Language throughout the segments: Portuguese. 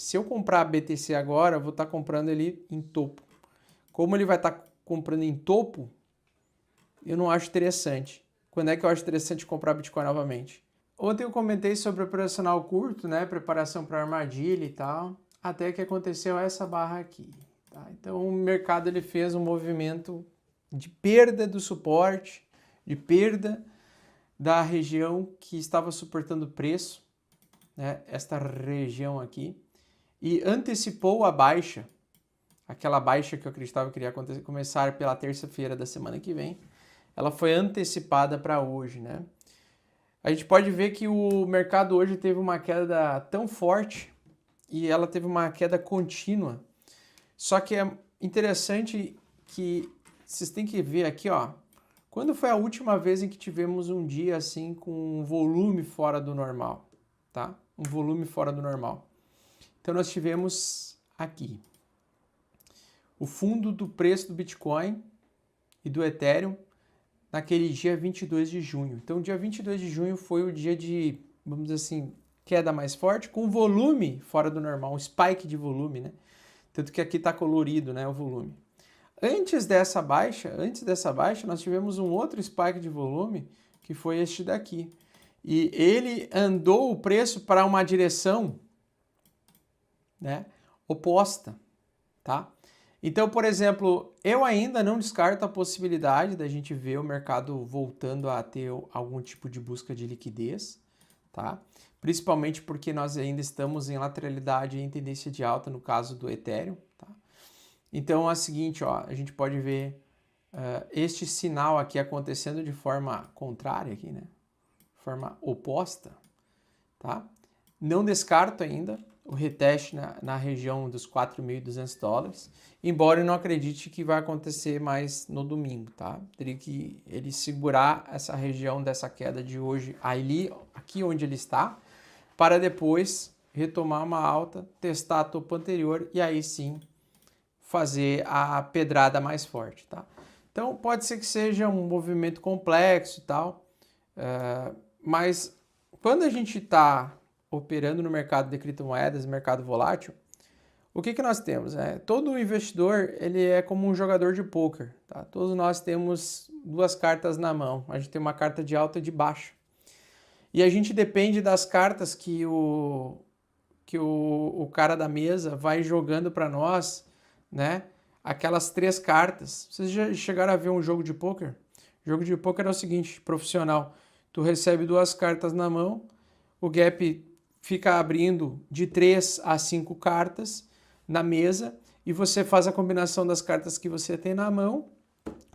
se eu comprar BTC agora, eu vou estar comprando ele em topo. Como ele vai estar comprando em topo, eu não acho interessante. Quando é que eu acho interessante comprar Bitcoin novamente? Ontem eu comentei sobre o operacional curto, né? Preparação para armadilha e tal. Até que aconteceu essa barra aqui. Tá? Então o mercado ele fez um movimento de perda do suporte, de perda da região que estava suportando o preço, né? Esta região aqui, e antecipou a baixa, aquela baixa que eu acreditava que iria começar pela terça-feira da semana que vem, ela foi antecipada para hoje, né? A gente pode ver que o mercado hoje teve uma queda tão forte e ela teve uma queda contínua. Só que é interessante que vocês têm que ver aqui, ó, quando foi a última vez em que tivemos um dia assim com um volume fora do normal, tá? Um volume fora do normal. Então nós tivemos aqui o fundo do preço do Bitcoin e do Ethereum naquele dia 22 de junho. Então, dia 22 de junho foi o dia de, vamos dizer assim, queda mais forte, com volume fora do normal, um spike de volume, né? Tanto que aqui está colorido, né, o volume. Antes dessa baixa, nós tivemos um outro spike de volume, que foi este daqui. E ele andou o preço para uma direção, né, oposta, tá? Então, por exemplo, eu ainda não descarto a possibilidade da gente ver o mercado voltando a ter algum tipo de busca de liquidez, tá? Principalmente porque nós ainda estamos em lateralidade e em tendência de alta no caso do Ethereum, tá? Então é o seguinte, ó, a gente pode ver este sinal aqui acontecendo de forma contrária aqui, né? Forma oposta, tá? Não descarto ainda o reteste na região dos $4.200, embora eu não acredite que vai acontecer mais no domingo, tá? Teria que ele segurar essa região dessa queda de hoje ali, aqui onde ele está, para depois retomar uma alta, testar a topo anterior e aí sim fazer a pedrada mais forte, tá? Então pode ser que seja um movimento complexo e tal, mas quando a gente está operando no mercado de criptomoedas, mercado volátil, o que nós temos? Todo investidor ele é como um jogador de pôquer, tá? Todos nós temos duas cartas na mão. A gente tem uma carta de alta e de baixa. E a gente depende das cartas que o cara da mesa vai jogando para nós, né? Aquelas três cartas. Vocês já chegaram a ver um jogo de pôquer? Jogo de pôquer é o seguinte, profissional. Tu recebe duas cartas na mão, o gap fica abrindo de 3 a 5 cartas na mesa e você faz a combinação das cartas que você tem na mão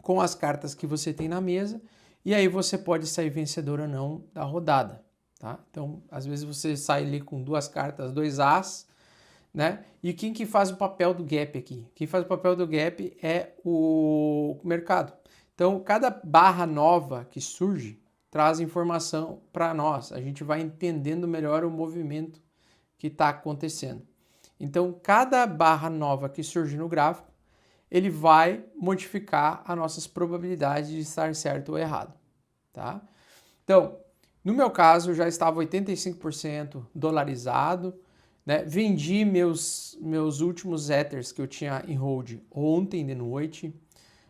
com as cartas que você tem na mesa e aí você pode sair vencedor ou não da rodada, tá? Então, às vezes você sai ali com duas cartas, dois as, né? E quem que faz o papel do gap aqui? Quem faz o papel do gap é o mercado. Então, cada barra nova que surge traz informação para nós. A gente vai entendendo melhor o movimento que está acontecendo. Então, cada barra nova que surge no gráfico, ele vai modificar as nossas probabilidades de estar certo ou errado, tá? Então, no meu caso, já estava 85% dolarizado, né? Vendi meus últimos Ethers que eu tinha em hold ontem de noite.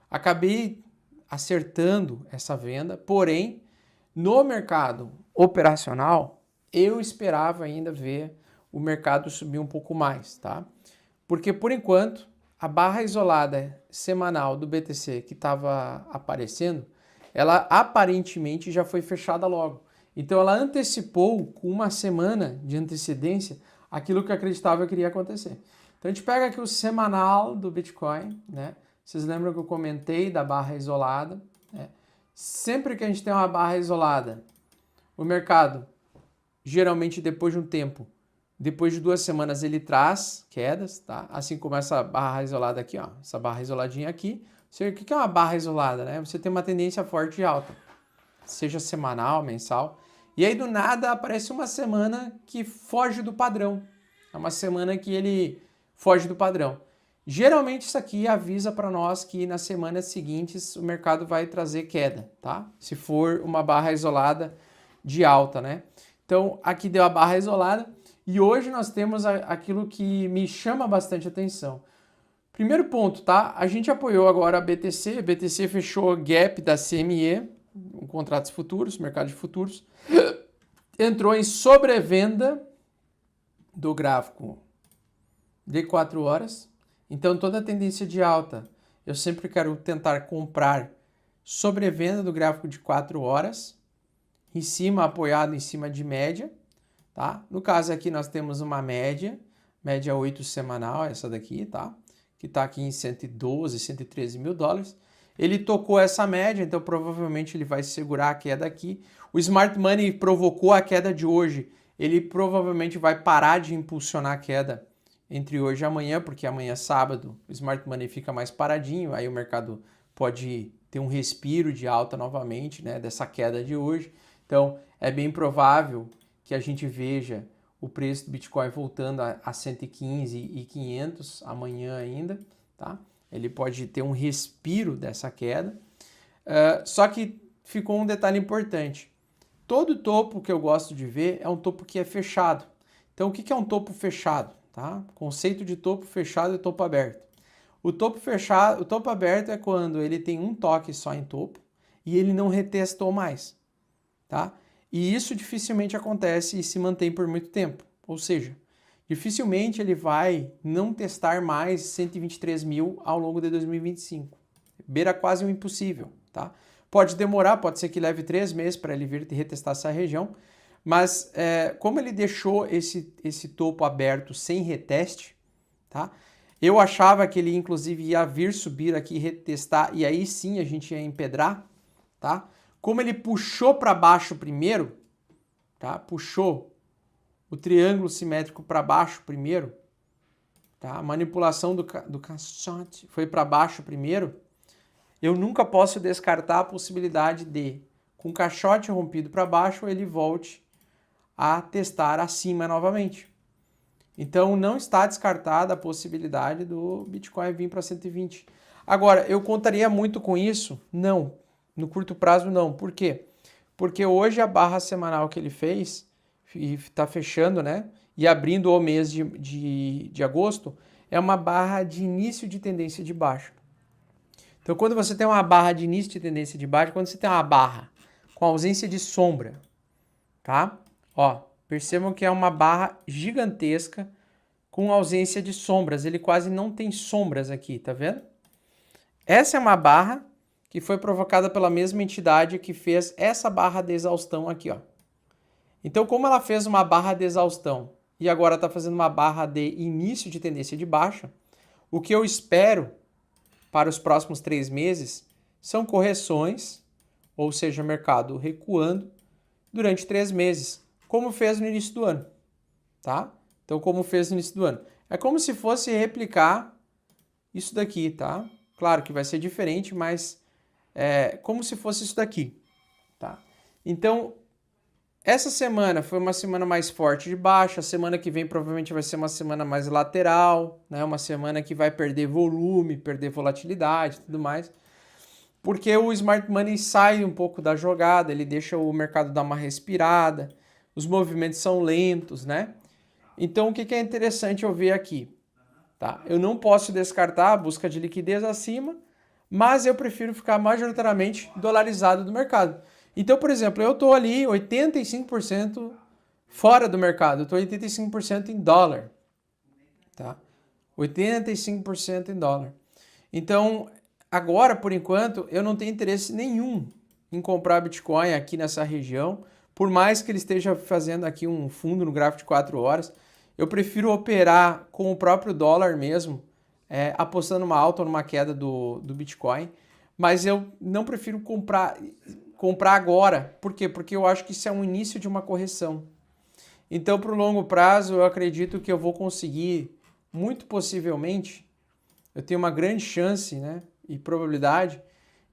Acabei acertando essa venda, porém, no mercado operacional, eu esperava ainda ver o mercado subir um pouco mais, tá? Porque, por enquanto, a barra isolada semanal do BTC que estava aparecendo, ela aparentemente já foi fechada logo. Então, ela antecipou com uma semana de antecedência aquilo que eu acreditava que iria acontecer. Então, a gente pega aqui o semanal do Bitcoin, né? Vocês lembram que eu comentei da barra isolada, né? Sempre que a gente tem uma barra isolada, o mercado, geralmente depois de um tempo, depois de 2 semanas, ele traz quedas, tá? Assim como essa barra isolada aqui, ó, essa barra isoladinha aqui. O que é uma barra isolada, né? Você tem uma tendência forte e alta, seja semanal, mensal. E aí, do nada, aparece uma semana que foge do padrão. É uma semana que ele foge do padrão. Geralmente isso aqui avisa para nós que nas semanas seguintes o mercado vai trazer queda, tá? Se for uma barra isolada de alta, né? Então aqui deu a barra isolada E hoje nós temos aquilo que me chama bastante atenção. Primeiro ponto, tá? A gente apoiou agora a BTC fechou gap da CME, um contratos futuros, mercado de futuros, entrou em sobrevenda do gráfico de 4 horas. Então, toda a tendência de alta, eu sempre quero tentar comprar sobrevenda do gráfico de 4 horas, em cima, apoiado em cima de média, tá? No caso aqui, nós temos uma média 8 semanal, essa daqui, tá? Que está aqui em 112, 113 mil dólares. Ele tocou essa média, então provavelmente ele vai segurar a queda aqui. O Smart Money provocou a queda de hoje, ele provavelmente vai parar de impulsionar a queda entre hoje e amanhã, porque amanhã, sábado, o Smart Money fica mais paradinho, aí o mercado pode ter um respiro de alta novamente, né, dessa queda de hoje. Então, é bem provável que a gente veja o preço do Bitcoin voltando a 115.500 amanhã ainda, tá? Ele pode ter um respiro dessa queda. Só que ficou um detalhe importante. Todo topo que eu gosto de ver é um topo que é fechado. Então, o que é um topo fechado? Tá? Conceito de topo fechado e topo aberto. O topo fechado, o topo aberto é quando ele tem um toque só em topo e ele não retestou mais, tá? E isso dificilmente acontece e se mantém por muito tempo. Ou seja, dificilmente ele vai não testar mais 123 mil ao longo de 2025. Beira quase um impossível, tá? Pode demorar, pode ser que leve 3 meses para ele vir retestar essa região, mas como ele deixou esse topo aberto sem reteste, tá? Eu achava que ele inclusive ia vir subir aqui, retestar, e aí sim a gente ia empedrar, tá? Como ele puxou para baixo primeiro, tá? Puxou o triângulo simétrico para baixo primeiro, tá? A manipulação do caixote foi para baixo primeiro. Eu nunca posso descartar a possibilidade de, com o caixote rompido para baixo, ele volte a testar acima novamente. Então, não está descartada a possibilidade do Bitcoin vir para 120. Agora, eu contaria muito com isso? Não. No curto prazo, não. Por quê? Porque hoje a barra semanal que ele fez, e está fechando, né? E abrindo o mês de agosto, é uma barra de início de tendência de baixa. Então, quando você tem uma barra de início de tendência de baixa, quando você tem uma barra com ausência de sombra, tá? Ó, percebam que é uma barra gigantesca com ausência de sombras. Ele quase não tem sombras aqui, tá vendo? Essa é uma barra que foi provocada pela mesma entidade que fez essa barra de exaustão aqui, ó. Então, como ela fez uma barra de exaustão e agora está fazendo uma barra de início de tendência de baixa, o que eu espero para os próximos 3 meses são correções, ou seja, mercado recuando durante 3 meses, como fez no início do ano, tá? Então, como fez no início do ano. É como se fosse replicar isso daqui, tá? Claro que vai ser diferente, mas é como se fosse isso daqui, tá? Então, essa semana foi uma semana mais forte de baixa, a semana que vem provavelmente vai ser uma semana mais lateral, né? Uma semana que vai perder volume, perder volatilidade e tudo mais, porque o Smart Money sai um pouco da jogada, ele deixa o mercado dar uma respirada, os movimentos são lentos, né? Então, o que é interessante eu ver aqui? Tá? Eu não posso descartar a busca de liquidez acima, mas eu prefiro ficar majoritariamente dolarizado do mercado. Então, por exemplo, eu estou ali 85% fora do mercado, eu estou 85% em dólar. Tá? 85% em dólar. Então, agora, por enquanto, eu não tenho interesse nenhum em comprar Bitcoin aqui nessa região, por mais que ele esteja fazendo aqui um fundo no gráfico de 4 horas, eu prefiro operar com o próprio dólar mesmo, apostando numa alta ou numa queda do Bitcoin, mas eu não prefiro comprar agora. Por quê? Porque eu acho que isso é um início de uma correção. Então, para o longo prazo, eu acredito que eu vou conseguir, muito possivelmente, eu tenho uma grande chance, né, e probabilidade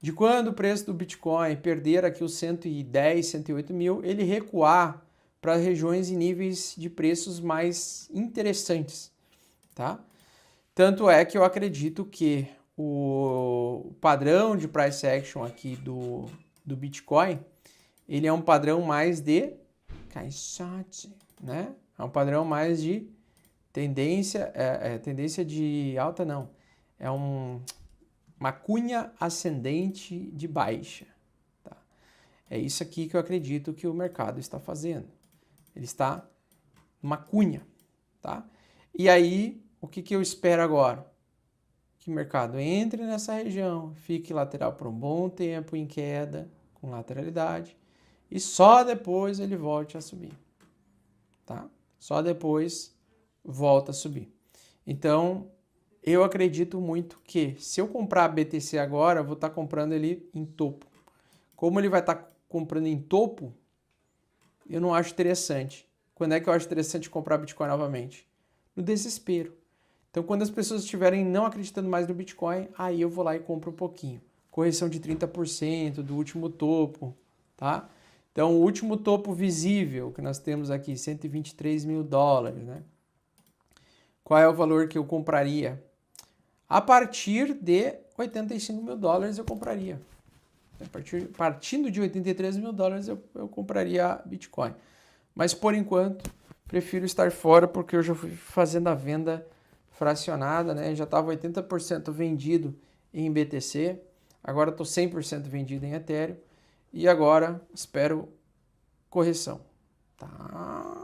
de quando o preço do Bitcoin perder aqui os 110, 108 mil, ele recuar para regiões e níveis de preços mais interessantes, tá? Tanto é que eu acredito que o padrão de price action aqui do Bitcoin, ele é um padrão mais de caixote, né? É um padrão mais de tendência, tendência de alta não. É uma cunha ascendente de baixa. Tá? É isso aqui que eu acredito que o mercado está fazendo. Ele está numa cunha. Tá? E aí, o que eu espero agora? Que o mercado entre nessa região, fique lateral por um bom tempo em queda, com lateralidade, e só depois ele volte a subir. Tá? Só depois volta a subir. Então, eu acredito muito que se eu comprar BTC agora, eu vou estar comprando ele em topo. Como ele vai estar comprando em topo, eu não acho interessante. Quando é que eu acho interessante comprar Bitcoin novamente? No desespero. Então, quando as pessoas estiverem não acreditando mais no Bitcoin, aí eu vou lá e compro um pouquinho. Correção de 30% do último topo, tá? Então, o último topo visível que nós temos aqui, 123 mil dólares, né? Qual é o valor que eu compraria? A partir de 85 mil dólares eu compraria. Partindo de 83 mil dólares eu compraria Bitcoin. Mas, por enquanto, prefiro estar fora porque eu já fui fazendo a venda fracionada, né? Já estava 80% vendido em BTC, agora estou 100% vendido em Ethereum e agora espero correção. Tá?